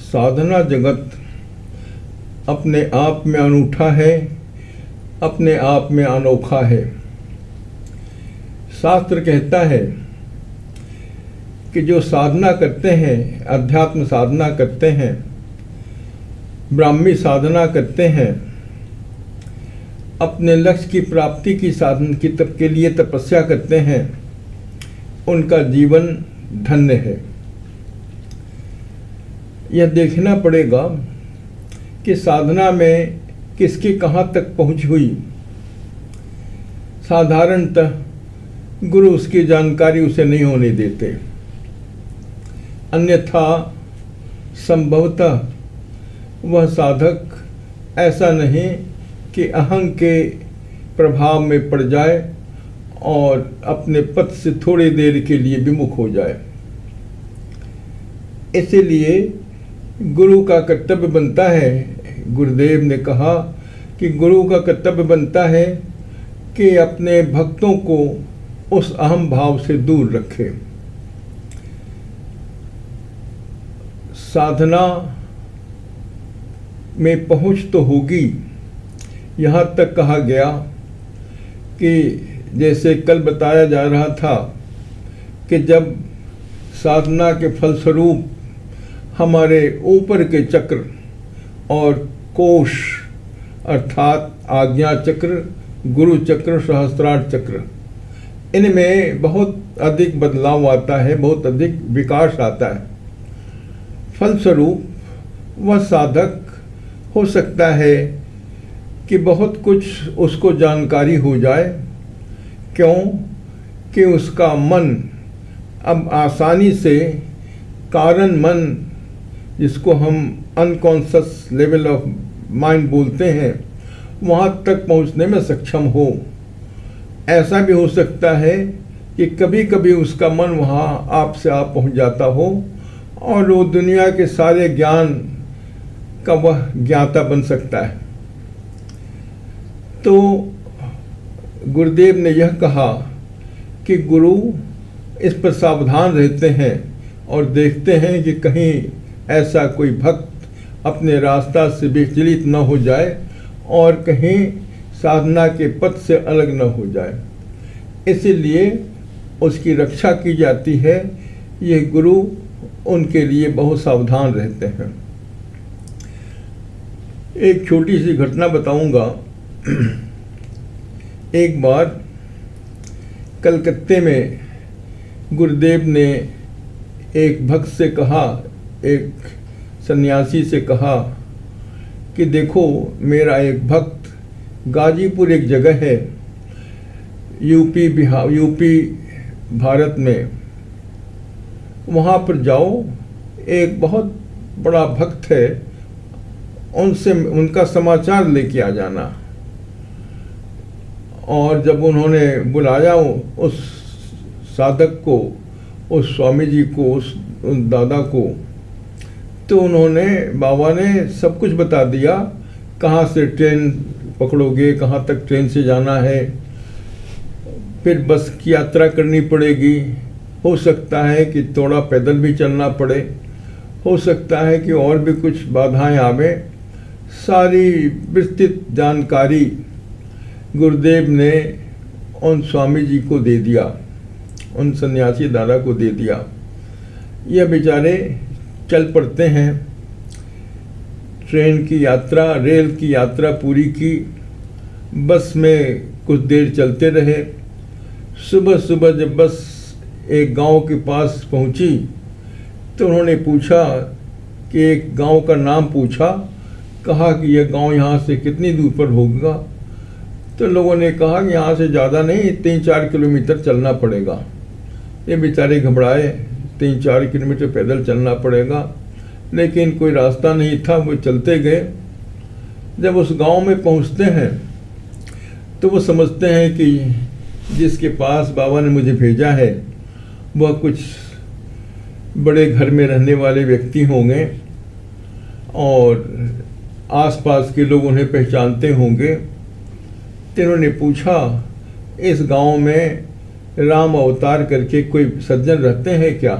साधना जगत अपने आप में अनूठा है, अपने आप में अनोखा है। शास्त्र कहता है कि जो साधना करते हैं, अध्यात्म साधना करते हैं, ब्राह्मी साधना करते हैं, अपने लक्ष्य की प्राप्ति की साधन की तप के लिए तपस्या करते हैं, उनका जीवन धन्य है। यह देखना पड़ेगा कि साधना में किसकी कहाँ तक पहुँच हुई। साधारणतः गुरु उसकी जानकारी उसे नहीं होने देते, अन्यथा संभवतः वह साधक ऐसा नहीं कि अहं के प्रभाव में पड़ जाए और अपने पथ से थोड़ी देर के लिए विमुख हो जाए। इसीलिए गुरु का कर्तव्य बनता है, गुरुदेव ने कहा कि गुरु का कर्तव्य बनता है कि अपने भक्तों को उस अहम भाव से दूर रखे। साधना में पहुंच तो होगी। यहाँ तक कहा गया कि जैसे कल बताया जा रहा था कि जब साधना के फलस्वरूप हमारे ऊपर के चक्र और कोश अर्थात आज्ञा चक्र, गुरु चक्र, सहस्त्रार चक्र, इनमें बहुत अधिक बदलाव आता है, बहुत अधिक विकास आता है। फलस्वरूप वह साधक हो सकता है कि बहुत कुछ उसको जानकारी हो जाए। क्यों कि उसका मन अब आसानी से कारण मन, जिसको हम अनकॉन्शियस लेवल ऑफ माइंड बोलते हैं, वहाँ तक पहुँचने में सक्षम हो। ऐसा भी हो सकता है कि कभी कभी उसका मन वहाँ आप से आप पहुँच जाता हो और वो दुनिया के सारे ज्ञान का वह ज्ञाता बन सकता है। तो गुरुदेव ने यह कहा कि गुरु इस पर सावधान रहते हैं और देखते हैं कि कहीं ऐसा कोई भक्त अपने रास्ता से विचलित न हो जाए और कहीं साधना के पथ से अलग न हो जाए। इसीलिए उसकी रक्षा की जाती है। ये गुरु उनके लिए बहुत सावधान रहते हैं। एक छोटी सी घटना बताऊंगा। एक बार कलकत्ते में गुरुदेव ने एक भक्त से कहा, एक सन्यासी से कहा कि देखो, मेरा एक भक्त गाजीपुर एक जगह है यूपी भारत में, वहाँ पर जाओ, एक बहुत बड़ा भक्त है, उनसे उनका समाचार लेके आ जाना। और जब उन्होंने बुलाया उस साधक को, उस स्वामी जी को, उस दादा को, तो उन्होंने, बाबा ने सब कुछ बता दिया। कहाँ से ट्रेन पकड़ोगे, कहाँ तक ट्रेन से जाना है, फिर बस की यात्रा करनी पड़ेगी, हो सकता है कि थोड़ा पैदल भी चलना पड़े, हो सकता है कि और भी कुछ बाधाएं आवे। सारी विस्तृत जानकारी गुरुदेव ने उन स्वामी जी को दे दिया, उन सन्यासी दादा को दे दिया। यह बेचारे चल पड़ते हैं। ट्रेन की यात्रा, रेल की यात्रा पूरी की, बस में कुछ देर चलते रहे। सुबह सुबह जब बस एक गांव के पास पहुंची तो उन्होंने पूछा कि एक गांव का नाम पूछा, कहा कि यह गांव यहाँ से कितनी दूर पर होगा। तो लोगों ने कहा कि यहाँ से ज़्यादा नहीं, 3-4 किलोमीटर चलना पड़ेगा। ये बेचारे घबराए, 3-4 किलोमीटर पैदल चलना पड़ेगा, लेकिन कोई रास्ता नहीं था, वो चलते गए। जब उस गांव में पहुंचते हैं तो वो समझते हैं कि जिसके पास बाबा ने मुझे भेजा है वह कुछ बड़े घर में रहने वाले व्यक्ति होंगे और आसपास के लोग उन्हें पहचानते होंगे। तो इन्होंने पूछा, इस गांव में राम अवतार करके कोई सज्जन रहते हैं क्या?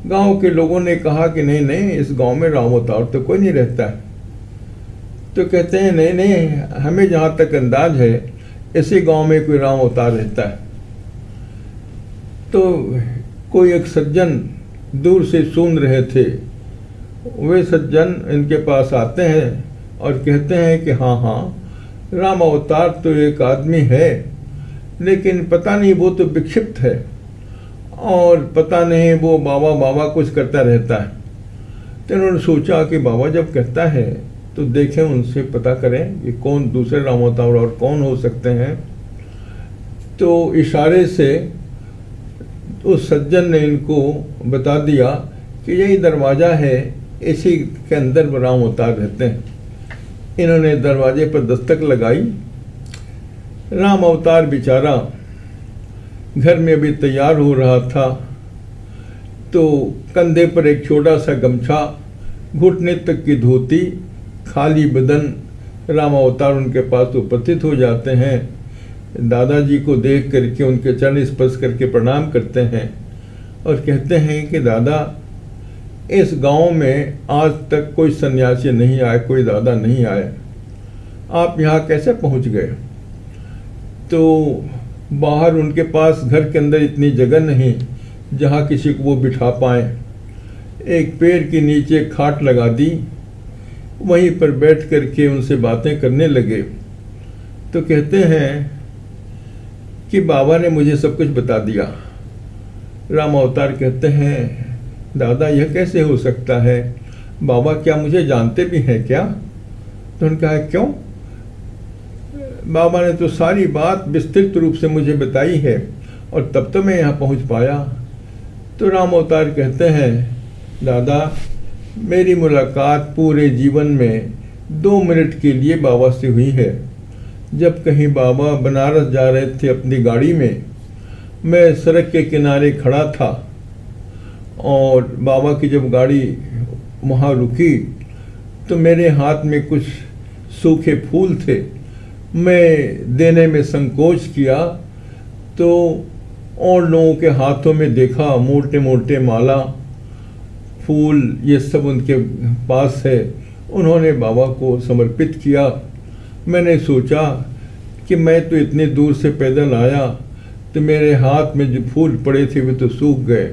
गांव के लोगों ने कहा कि नहीं नहीं, इस गांव में राम अवतार तो कोई नहीं रहता है। तो कहते हैं नहीं नहीं, हमें जहाँ तक अंदाज है इसी गांव में कोई राम अवतार रहता है। तो कोई एक सज्जन दूर से सुन रहे थे, वे सज्जन इनके पास आते हैं और कहते हैं कि हाँ हाँ, राम अवतार तो एक आदमी है, लेकिन पता नहीं वो तो विक्षिप्त है और पता नहीं वो बाबा बाबा कुछ करता रहता है। तो इन्होंने सोचा कि बाबा जब कहता है तो देखें, उनसे पता करें कि कौन दूसरे राम अवतार और कौन हो सकते हैं। तो इशारे से उस सज्जन ने इनको बता दिया कि यही दरवाज़ा है, इसी के अंदर राम अवतार रहते हैं। इन्होंने दरवाजे पर दस्तक लगाई। राम अवतार बेचारा घर में अभी तैयार हो रहा था, तो कंधे पर एक छोटा सा गमछा, घुटने तक की धोती, खाली बदन राम अवतार उनके पास उपस्थित हो जाते हैं। दादाजी को देख करके उनके चरण स्पर्श करके प्रणाम करते हैं और कहते हैं कि दादा, इस गांव में आज तक कोई सन्यासी नहीं आए, कोई दादा नहीं आए, आप यहाँ कैसे पहुँच गए? तो बाहर उनके पास घर के अंदर इतनी जगह नहीं जहाँ किसी को वो बिठा पाएँ। एक पेड़ के नीचे खाट लगा दी, वहीं पर बैठ करके उनसे बातें करने लगे। तो कहते हैं कि बाबा ने मुझे सब कुछ बता दिया। राम अवतार कहते हैं, दादा यह कैसे हो सकता है? बाबा क्या मुझे जानते भी हैं क्या? तो उन्होंने कहा क्यों? बाबा ने तो सारी बात विस्तृत रूप से मुझे बताई है और तब तो मैं यहाँ पहुँच पाया। तो राम अवतार कहते हैं, दादा मेरी मुलाकात पूरे जीवन में 2 मिनट के लिए बाबा से हुई है। जब कहीं बाबा बनारस जा रहे थे अपनी गाड़ी में, मैं सड़क के किनारे खड़ा था और बाबा की जब गाड़ी वहाँ रुकी तो मेरे हाथ में कुछ सूखे फूल थे। मैं देने में संकोच किया तो और लोगों के हाथों में देखा मोटे मोटे माला, फूल, ये सब उनके पास है। उन्होंने बाबा को समर्पित किया। मैंने सोचा कि मैं तो इतनी दूर से पैदल आया, तो मेरे हाथ में जो फूल पड़े थे वे तो सूख गए।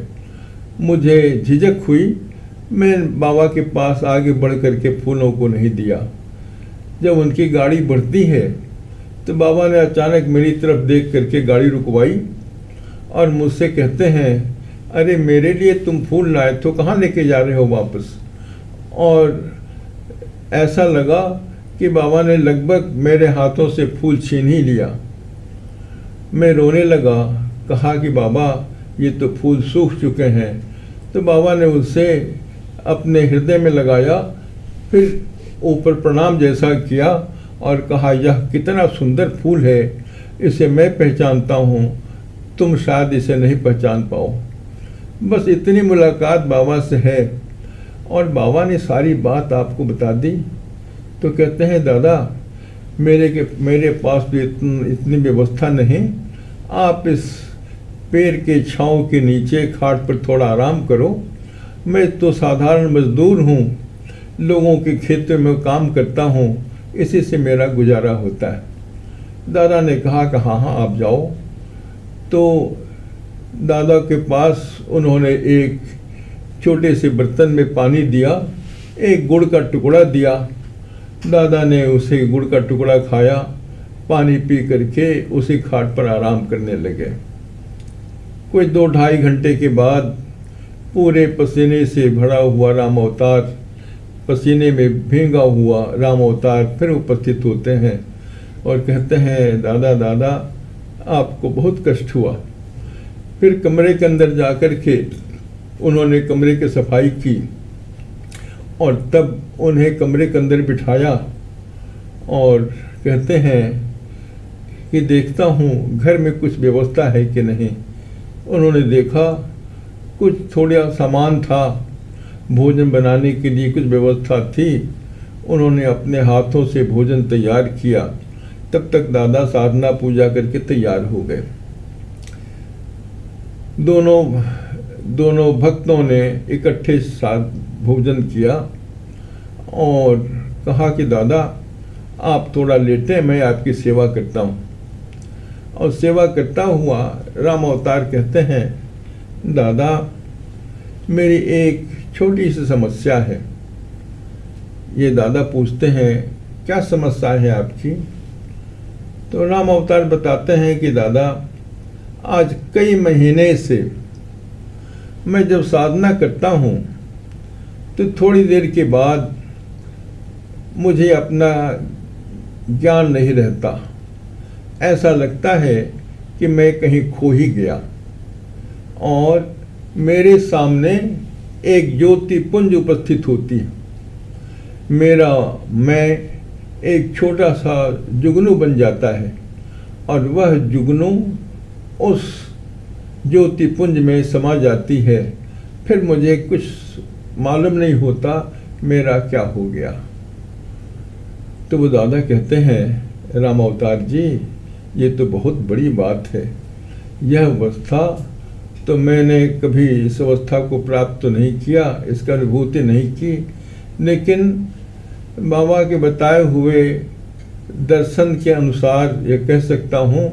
मुझे झिझक हुई, मैं बाबा के पास आगे बढ़ करके फूलों को नहीं दिया। जब उनकी गाड़ी बढ़ती है तो बाबा ने अचानक मेरी तरफ देख करके गाड़ी रुकवाई और मुझसे कहते हैं, अरे मेरे लिए तुम फूल लाए तो कहाँ लेके जा रहे हो वापस? और ऐसा लगा कि बाबा ने लगभग मेरे हाथों से फूल छीन ही लिया। मैं रोने लगा, कहा कि बाबा ये तो फूल सूख चुके हैं। तो बाबा ने उसे अपने हृदय में लगाया, फिर ऊपर प्रणाम जैसा किया और कहा, यह कितना सुंदर फूल है, इसे मैं पहचानता हूँ, तुम शायद इसे नहीं पहचान पाओ। बस इतनी मुलाकात बाबा से है और बाबा ने सारी बात आपको बता दी। तो कहते हैं, दादा मेरे पास भी इतनी व्यवस्था नहीं, आप इस पेड़ के छांव के नीचे खाट पर थोड़ा आराम करो। मैं तो साधारण मजदूर हूँ, लोगों के खेतों में काम करता हूँ, इसी से मेरा गुजारा होता है। दादा ने कहा कि हाँ हाँ आप जाओ। तो दादा के पास उन्होंने एक छोटे से बर्तन में पानी दिया, एक गुड़ का टुकड़ा दिया। दादा ने उसे गुड़ का टुकड़ा खाया, पानी पी करके उसी खाट पर आराम करने लगे। कोई 2-2.5 घंटे के बाद पूरे पसीने से भरा हुआ राम अवतार, पसीने में भींगा हुआ राम अवतार फिर उपस्थित होते हैं और कहते हैं, दादा दादा आपको बहुत कष्ट हुआ। फिर कमरे के अंदर जाकर के उन्होंने कमरे की सफाई की और तब उन्हें कमरे के अंदर बिठाया और कहते हैं कि देखता हूँ घर में कुछ व्यवस्था है कि नहीं। उन्होंने देखा कुछ थोड़ा सामान था, भोजन बनाने के लिए कुछ व्यवस्था थी। उन्होंने अपने हाथों से भोजन तैयार किया। तब तक दादा साधना पूजा करके तैयार हो गए। दोनों दोनों भक्तों ने इकट्ठे साथ भोजन किया और कहा कि दादा आप थोड़ा लेटें, मैं आपकी सेवा करता हूँ। और सेवा करता हुआ राम अवतार कहते हैं, दादा मेरी एक छोटी सी समस्या है। ये दादा पूछते हैं, क्या समस्या है आपकी? तो राम अवतार बताते हैं कि दादा आज कई महीने से मैं जब साधना करता हूँ तो थोड़ी देर के बाद मुझे अपना ज्ञान नहीं रहता। ऐसा लगता है कि मैं कहीं खो ही गया और मेरे सामने एक ज्योति पुंज उपस्थित होती है। मैं एक छोटा सा जुगनू बन जाता है और वह जुगनू उस ज्योति पुंज में समा जाती है। फिर मुझे कुछ मालूम नहीं होता मेरा क्या हो गया। तो वो दादा कहते हैं, राम अवतार जी ये तो बहुत बड़ी बात है। यह अवस्था तो मैंने कभी इस अवस्था को प्राप्त तो नहीं किया, इसका अनुभूति नहीं की, लेकिन बाबा के बताए हुए दर्शन के अनुसार यह कह सकता हूँ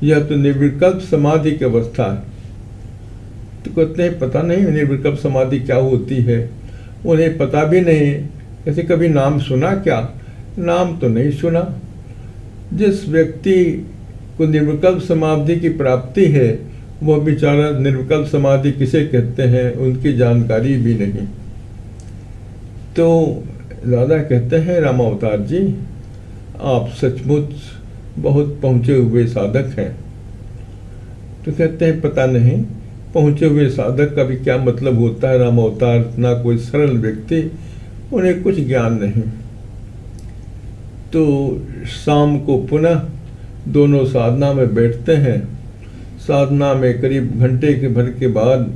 यह तो निर्विकल्प समाधि की अवस्था है। तो कहते हैं पता नहीं निर्विकल्प समाधि क्या होती है, उन्हें पता भी नहीं। ऐसे कभी नाम सुना क्या? नाम तो नहीं सुना। जिस व्यक्ति को निर्विकल्प समाधि की प्राप्ति है वह बेचारा निर्विकल्प समाधि किसे कहते हैं उनकी जानकारी भी नहीं। तो दादा कहते हैं, राम अवतार जी आप सचमुच बहुत पहुँचे हुए साधक हैं। तो कहते हैं पता नहीं पहुँचे हुए साधक का भी क्या मतलब होता है राम अवतार, ना कोई सरल व्यक्ति, उन्हें कुछ ज्ञान नहीं। तो शाम को पुनः दोनों साधना में बैठते हैं। साधना में करीब घंटे के भर के बाद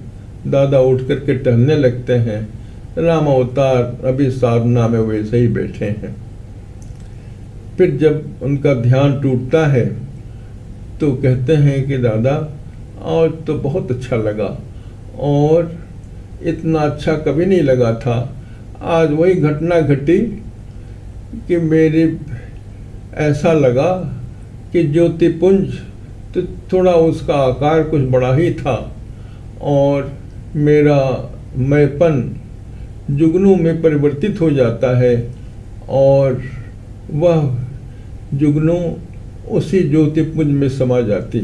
दादा उठ करके टहलने लगते हैं। राम अवतार अभी साधना में वैसे ही बैठे हैं। फिर जब उनका ध्यान टूटता है तो कहते हैं कि दादा आज तो बहुत अच्छा लगा और इतना अच्छा कभी नहीं लगा था। आज वही घटना घटी कि मेरे ऐसा लगा कि ज्योतिपुंज तो थोड़ा उसका आकार कुछ बड़ा ही था और मेरा मैंपन जुगनू में परिवर्तित हो जाता है और वह जुगनू उसी ज्योतिपुंज में समा जाती।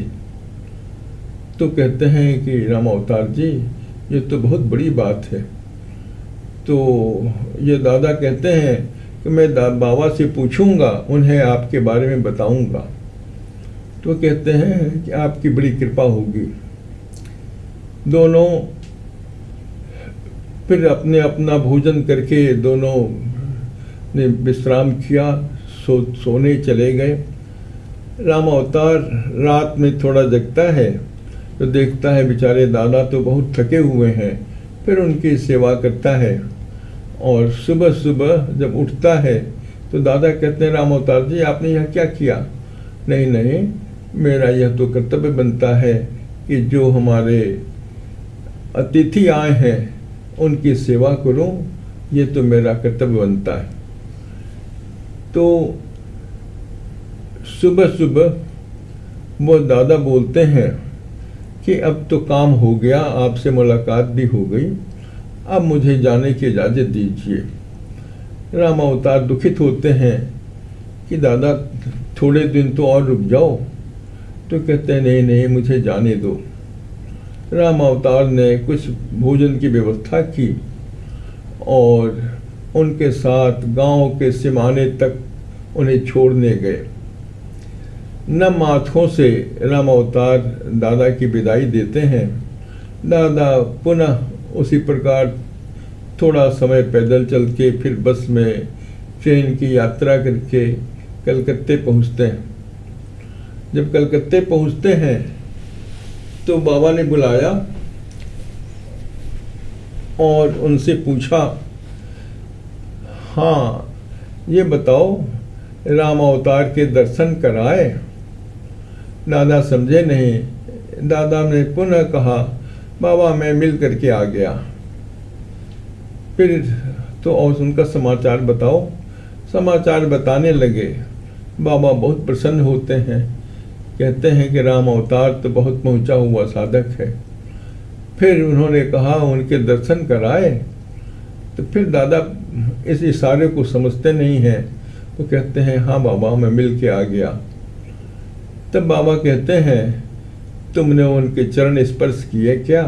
तो कहते हैं कि राम अवतार जी ये तो बहुत बड़ी बात है। तो ये दादा कहते हैं कि मैं बाबा से पूछूंगा, उन्हें आपके बारे में बताऊंगा। तो कहते हैं कि आपकी बड़ी कृपा होगी। दोनों फिर अपना भोजन करके दोनों ने विश्राम किया, सोने चले गए। राम अवतार रात में थोड़ा जगता है तो देखता है बेचारे दादा तो बहुत थके हुए हैं। फिर उनकी सेवा करता है और सुबह सुबह जब उठता है तो दादा कहते हैं, राम अवतार जी आपने यह क्या किया? नहीं नहीं, मेरा यह तो कर्तव्य बनता है कि जो हमारे अतिथि आए हैं उनकी सेवा करूं, ये तो मेरा कर्तव्य बनता है। तो सुबह सुबह वो दादा बोलते हैं कि अब तो काम हो गया, आपसे मुलाकात भी हो गई, अब मुझे जाने की इजाज़त दीजिए। राम अवतार दुखित होते हैं कि दादा थोड़े दिन तो और रुक जाओ। तो कहते हैं नहीं नहीं, मुझे जाने दो। राम अवतार ने कुछ भोजन की व्यवस्था की और उनके साथ गांव के सिमाने तक उन्हें छोड़ने गए। नम आँखों से राम अवतार दादा की विदाई देते हैं। दादा पुनः उसी प्रकार थोड़ा समय पैदल चल के फिर बस में ट्रेन की यात्रा करके कलकत्ते पहुंचते हैं। जब कलकत्ते पहुंचते हैं तो बाबा ने बुलाया और उनसे पूछा, हाँ ये बताओ राम अवतार के दर्शन कराए? दादा समझे नहीं। दादा ने पुनः कहा, बाबा मैं मिल करके आ गया। फिर तो और उनका समाचार बताओ। समाचार बताने लगे। बाबा बहुत प्रसन्न होते हैं, कहते हैं कि राम अवतार तो बहुत पहुंचा हुआ साधक है। फिर उन्होंने कहा उनके दर्शन कराए। तो फिर दादा इस इशारे को समझते नहीं हैं, तो कहते हैं हाँ बाबा मैं मिल के आ गया। तब बाबा कहते हैं तुमने उनके चरण स्पर्श किए क्या?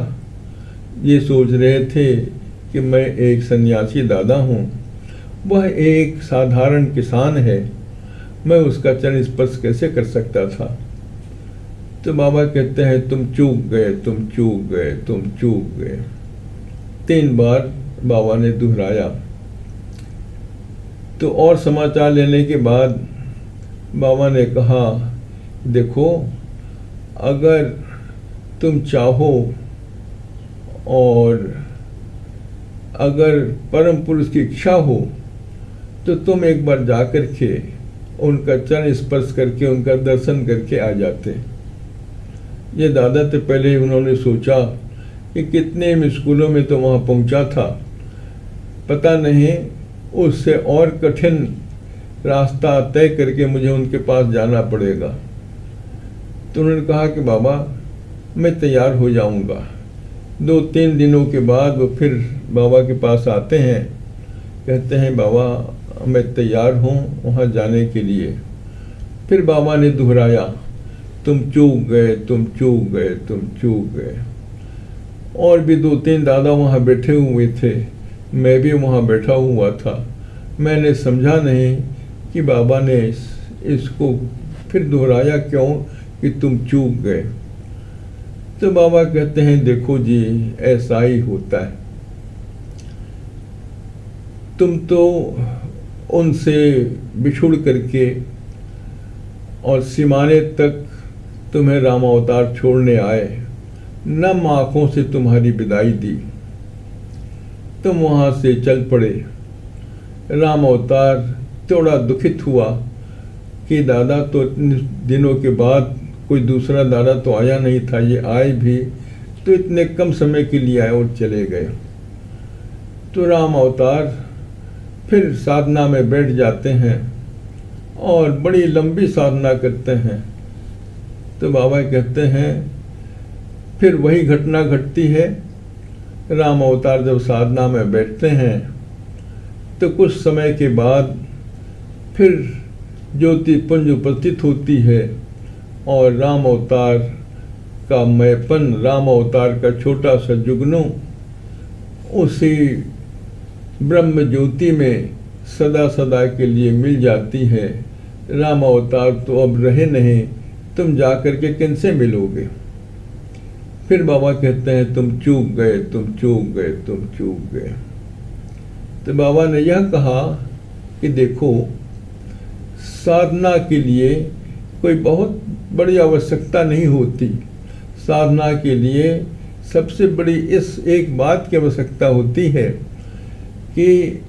ये सोच रहे थे कि मैं एक सन्यासी दादा हूँ, वह एक साधारण किसान है, मैं उसका चरण स्पर्श कैसे कर सकता था? तो बाबा कहते हैं तुम चूक गए, तुम चूक गए, तुम चूक गए। 3 बार बाबा ने दोहराया। तो और समाचार लेने के बाद बाबा ने कहा देखो, अगर तुम चाहो और अगर परम पुरुष की इच्छा हो तो तुम एक बार जा कर के उनका चरण स्पर्श करके उनका दर्शन करके आ जाते। ये दादा तो पहले ही उन्होंने सोचा कि कितने स्कूलों में तो वहाँ पहुँचा था, पता नहीं उससे और कठिन रास्ता तय करके मुझे उनके पास जाना पड़ेगा। तो उन्होंने कहा कि बाबा मैं तैयार हो जाऊंगा। 2-3 दिनों के बाद वो फिर बाबा के पास आते हैं, कहते हैं बाबा मैं तैयार हूँ वहाँ जाने के लिए। फिर बाबा ने दोहराया तुम चूक गए, तुम चूक गए, तुम चूक गए। और भी 2-3 दादा वहाँ बैठे हुए थे, मैं भी वहाँ बैठा हुआ था। मैंने समझा नहीं कि बाबा ने इसको फिर दोहराया क्यों कि तुम चूक गए। तो बाबा कहते हैं देखो जी ऐसा ही होता है, तुम तो उनसे बिछुड़ करके और सिमाने तक तुम्हें राम अवतार छोड़ने आए, नम आँखों से तुम्हारी विदाई दी, तुम वहाँ से चल पड़े। राम अवतार थोड़ा दुखित हुआ कि दादा तो इतने दिनों के बाद कोई दूसरा दादा तो आया नहीं था, ये आए भी तो इतने कम समय के लिए आए और चले गए। तो राम अवतार फिर साधना में बैठ जाते हैं और बड़ी लंबी साधना करते हैं। तो बाबा कहते हैं फिर वही घटना घटती है। राम अवतार जब साधना में बैठते हैं तो कुछ समय के बाद फिर ज्योति पुंज उपस्थित होती है और राम अवतार का मैपन, राम अवतार का छोटा सा जुगनू उसी ब्रह्म ज्योति में सदा सदा के लिए मिल जाती है। राम अवतार तो अब रहे नहीं, तुम जाकर के किनसे मिलोगे? फिर बाबा कहते हैं तुम चूक गए, तुम चूक गए, तुम चूक गए। तो बाबा ने यह कहा कि देखो, साधना के लिए कोई बहुत बड़ी आवश्यकता नहीं होती। साधना के लिए सबसे बड़ी इस एक बात की आवश्यकता होती है कि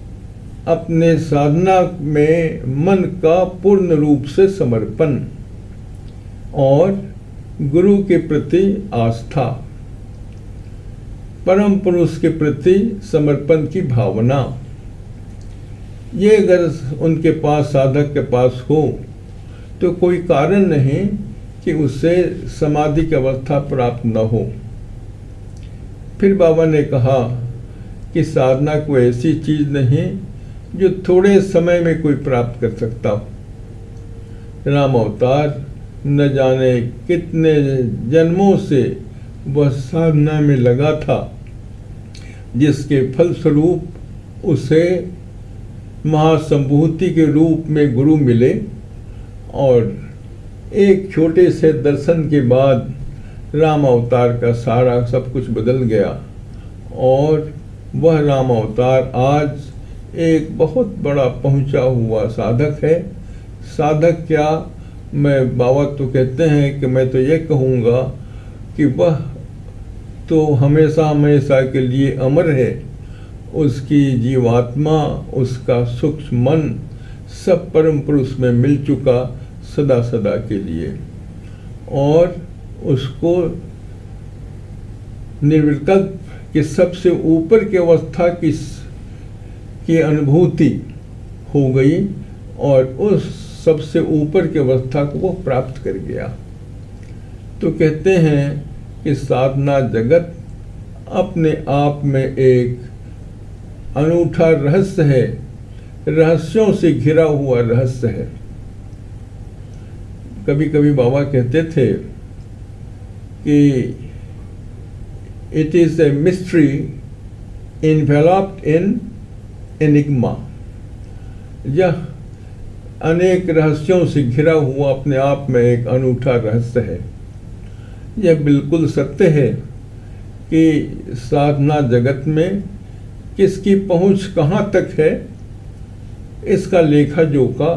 अपने साधना में मन का पूर्ण रूप से समर्पण और गुरु के प्रति आस्था, परम पुरुष के प्रति समर्पण की भावना, ये अगर उनके पास, साधक के पास हो तो कोई कारण नहीं कि उससे समाधि की अवस्था प्राप्त न हो। फिर बाबा ने कहा कि साधना कोई ऐसी चीज नहीं जो थोड़े समय में कोई प्राप्त कर सकता हो। राम अवतार न जाने कितने जन्मों से वह साधना में लगा था, जिसके फलस्वरूप उसे महासंभूति के रूप में गुरु मिले और एक छोटे से दर्शन के बाद राम अवतार का सारा सब कुछ बदल गया और वह राम अवतार आज एक बहुत बड़ा पहुंचा हुआ साधक है। साधक क्या, मैं बाबा तो कहते हैं कि मैं तो ये कहूँगा कि वह तो हमेशा हमेशा के लिए अमर है। उसकी जीवात्मा, उसका सूक्ष्म मन सब परम पुरुष में मिल चुका सदा सदा के लिए, और उसको निर्विकल्प की सबसे ऊपर की अवस्था की अनुभूति हो गई और उस सबसे ऊपर की अवस्था को वो प्राप्त कर गया। तो कहते हैं कि साधना जगत अपने आप में एक अनूठा रहस्य है, रहस्यों से घिरा हुआ रहस्य है। कभी कभी बाबा कहते थे कि it is a mystery enveloped in enigma. यह अनेक रहस्यों से घिरा हुआ अपने आप में एक अनूठा रहस्य है। यह बिल्कुल सत्य है कि साधना जगत में किसकी पहुंच कहाँ तक है, इसका लेखा जोखा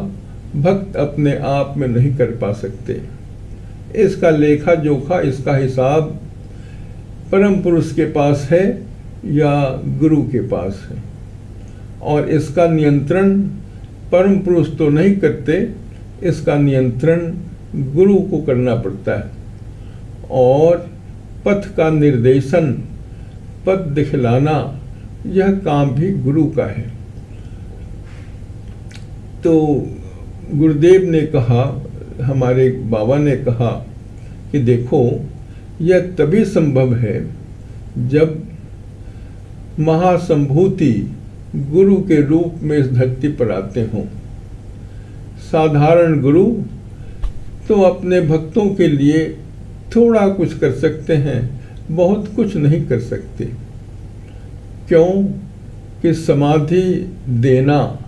भक्त अपने आप में नहीं कर पा सकते। इसका लेखा जोखा, इसका हिसाब परम पुरुष के पास है या गुरु के पास है, और इसका नियंत्रण परम पुरुष तो नहीं करते, इसका नियंत्रण गुरु को करना पड़ता है। और पथ का निर्देशन, पथ दिखलाना, यह काम भी गुरु का है। तो गुरुदेव ने कहा, हमारे बाबा ने कहा कि देखो, यह तभी संभव है जब महासंभूति गुरु के रूप में इस धरती पर आते हों। साधारण गुरु तो अपने भक्तों के लिए थोड़ा कुछ कर सकते हैं, बहुत कुछ नहीं कर सकते। क्यों कि समाधि देना,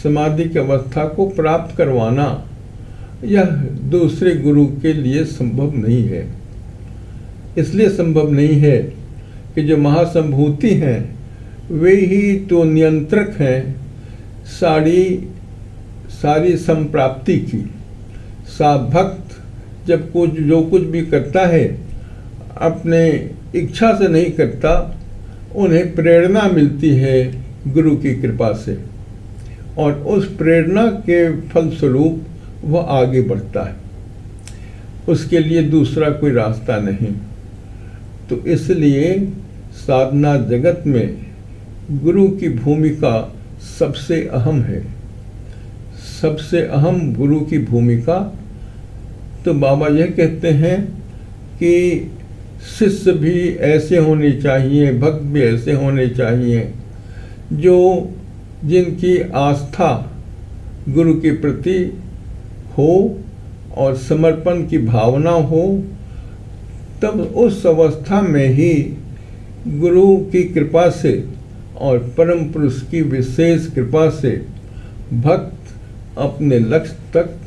समाधि की अवस्था को प्राप्त करवाना, यह दूसरे गुरु के लिए संभव नहीं है। इसलिए संभव नहीं है कि जो महासंभूति हैं वे ही तो नियंत्रक हैं सारी संप्राप्ति की। भक्त जब जो कुछ भी करता है अपने इच्छा से नहीं करता, उन्हें प्रेरणा मिलती है गुरु की कृपा से, और उस प्रेरणा के फलस्वरूप वह आगे बढ़ता है। उसके लिए दूसरा कोई रास्ता नहीं। तो इसलिए साधना जगत में गुरु की भूमिका सबसे अहम है। सबसे अहम गुरु की भूमिका। तो बाबा यह कहते हैं कि शिष्य भी ऐसे होने चाहिए, भक्त भी ऐसे होने चाहिए जिनकी आस्था गुरु के प्रति हो और समर्पण की भावना हो। तब उस अवस्था में ही गुरु की कृपा से और परम पुरुष की विशेष कृपा से भक्त अपने लक्ष्य तक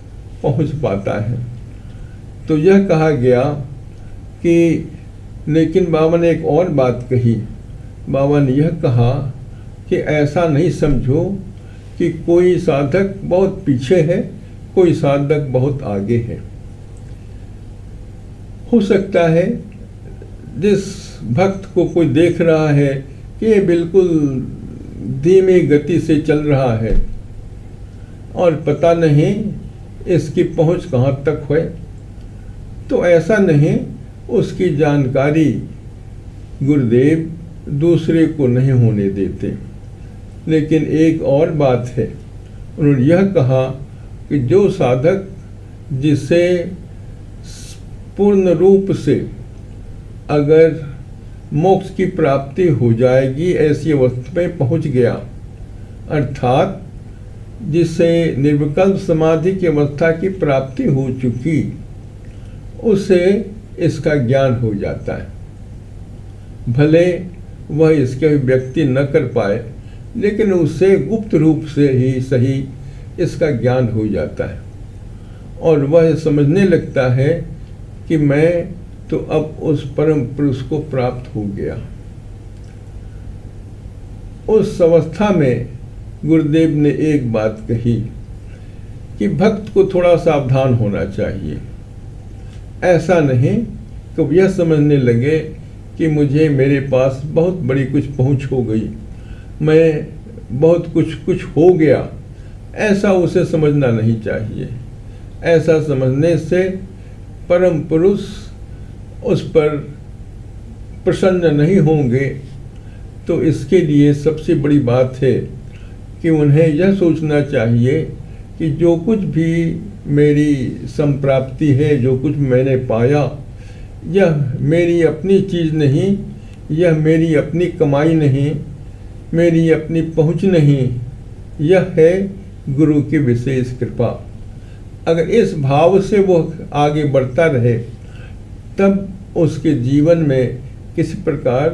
पहुंच पाता है। तो यह कहा गया कि, लेकिन बाबा ने एक और बात कही। बाबा ने यह कहा कि ऐसा नहीं समझो कि कोई साधक बहुत पीछे है, कोई साधक बहुत आगे है। हो सकता है जिस भक्त को कोई देख रहा है कि ये बिल्कुल धीमी गति से चल रहा है और पता नहीं इसकी पहुंच कहाँ तक है, तो ऐसा नहीं, उसकी जानकारी गुरुदेव दूसरे को नहीं होने देते। लेकिन एक और बात है, उन्होंने यह कहा कि जो साधक जिसे पूर्ण रूप से अगर मोक्ष की प्राप्ति हो जाएगी, ऐसी अवस्था में पहुंच गया, अर्थात जिसे निर्विकल्प समाधि की अवस्था की प्राप्ति हो चुकी, उसे इसका ज्ञान हो जाता है। भले वह इसके अभिव्यक्ति न कर पाए, लेकिन उसे गुप्त रूप से ही सही इसका ज्ञान हो जाता है, और वह समझने लगता है कि मैं तो अब उस परम पुरुष को प्राप्त हो गया। उस अवस्था में गुरुदेव ने एक बात कही कि भक्त को थोड़ा सावधान होना चाहिए। ऐसा नहीं कि यह समझने लगे कि मुझे, मेरे पास बहुत बड़ी कुछ पहुंच हो गई, मैं बहुत कुछ हो गया, ऐसा उसे समझना नहीं चाहिए। ऐसा समझने से परम पुरुष उस पर प्रसन्न नहीं होंगे, तो इसके लिए सबसे बड़ी बात है कि उन्हें यह सोचना चाहिए कि जो कुछ भी मेरी संप्राप्ति है, जो कुछ मैंने पाया, यह मेरी अपनी चीज़ नहीं, यह मेरी अपनी कमाई नहीं, मेरी अपनी पहुँच नहीं, यह है गुरु की विशेष कृपा। अगर इस भाव से वो आगे बढ़ता रहे, तब उसके जीवन में किसी प्रकार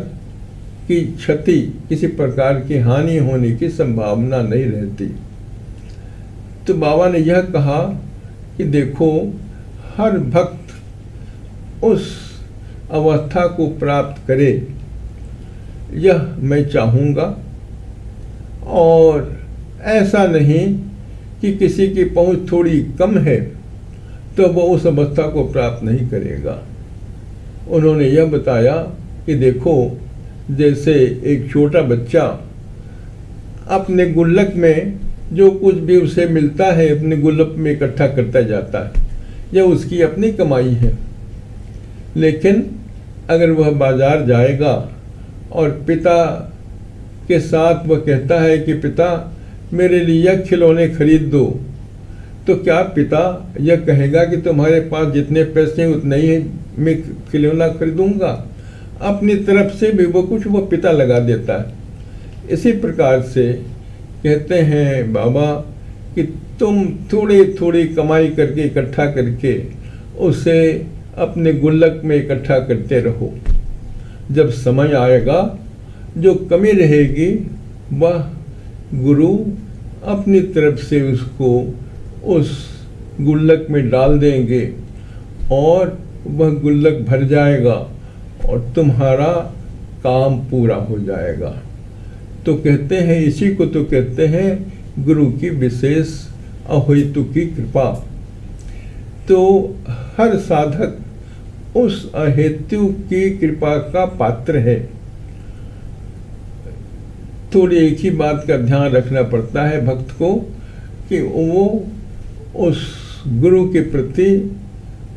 की क्षति, किसी प्रकार की हानि होने की संभावना नहीं रहती। तो बाबा ने यह कहा कि देखो, हर भक्त उस अवस्था को प्राप्त करे, यह मैं चाहूँगा। और ऐसा नहीं कि किसी की पहुँच थोड़ी कम है तो वह उस अवस्था को प्राप्त नहीं करेगा। उन्होंने यह बताया कि देखो, जैसे एक छोटा बच्चा अपने गुल्लक में जो कुछ भी उसे मिलता है अपने गुल्लक में इकट्ठा करता जाता है, यह उसकी अपनी कमाई है। लेकिन अगर वह बाजार जाएगा और पिता के साथ वह कहता है कि पिता मेरे लिए यह खिलौने खरीद दो, तो क्या पिता यह कहेगा कि तुम्हारे पास जितने पैसे हैं उतने ही मैं खिलौना खरीदूंगा? अपनी तरफ से भी वो पिता लगा देता है। इसी प्रकार से कहते हैं बाबा कि तुम थोड़ी थोड़ी कमाई करके इकट्ठा करके उसे अपने गुल्लक में इकट्ठा करते रहो। जब समय आएगा, जो कमी रहेगी वह गुरु अपनी तरफ से उसको उस गुल्लक में डाल देंगे और वह गुल्लक भर जाएगा और तुम्हारा काम पूरा हो जाएगा। तो कहते हैं, इसी को तो कहते हैं गुरु की विशेष अहेतुकी कृपा। तो हर साधक उस अहेतु की कृपा का पात्र है। थोड़ी एक ही बात का ध्यान रखना पड़ता है भक्त को कि वो उस गुरु के प्रति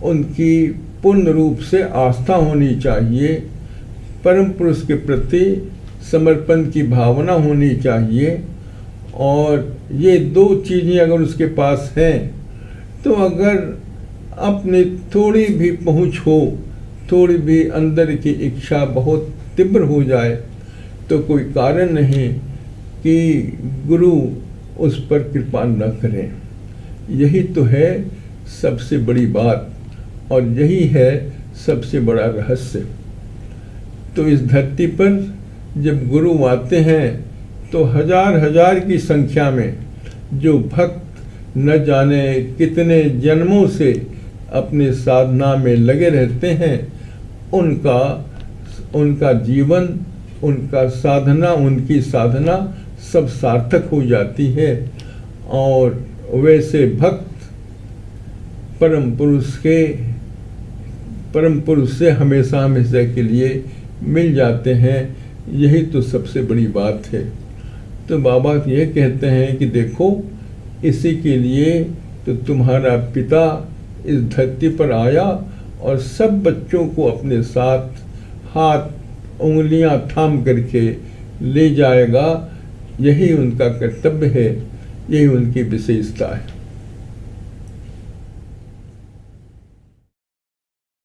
उनकी पूर्ण रूप से आस्था होनी चाहिए, परम पुरुष के प्रति समर्पण की भावना होनी चाहिए। और ये दो चीज़ें अगर उसके पास हैं, तो अगर अपनी थोड़ी भी पहुँच हो, थोड़ी भी अंदर की इच्छा बहुत तीव्र हो जाए, तो कोई कारण नहीं कि गुरु उस पर कृपा न करें। यही तो है सबसे बड़ी बात और यही है सबसे बड़ा रहस्य। तो इस धरती पर जब गुरु आते हैं तो हजार हजार की संख्या में जो भक्त न जाने कितने जन्मों से अपने साधना में लगे रहते हैं, उनका जीवन, उनका साधना, उनकी साधना सब सार्थक हो जाती है। और वैसे भक्त परम पुरुष से हमेशा हमेशा के लिए मिल जाते हैं। यही तो सबसे बड़ी बात है। तो बाबा ये कहते हैं कि देखो, इसी के लिए तो तुम्हारा पिता इस धरती पर आया और सब बच्चों को अपने साथ हाथ उंगलियां थाम करके ले जाएगा। यही उनका कर्तव्य है, यही उनकी विशेषता है।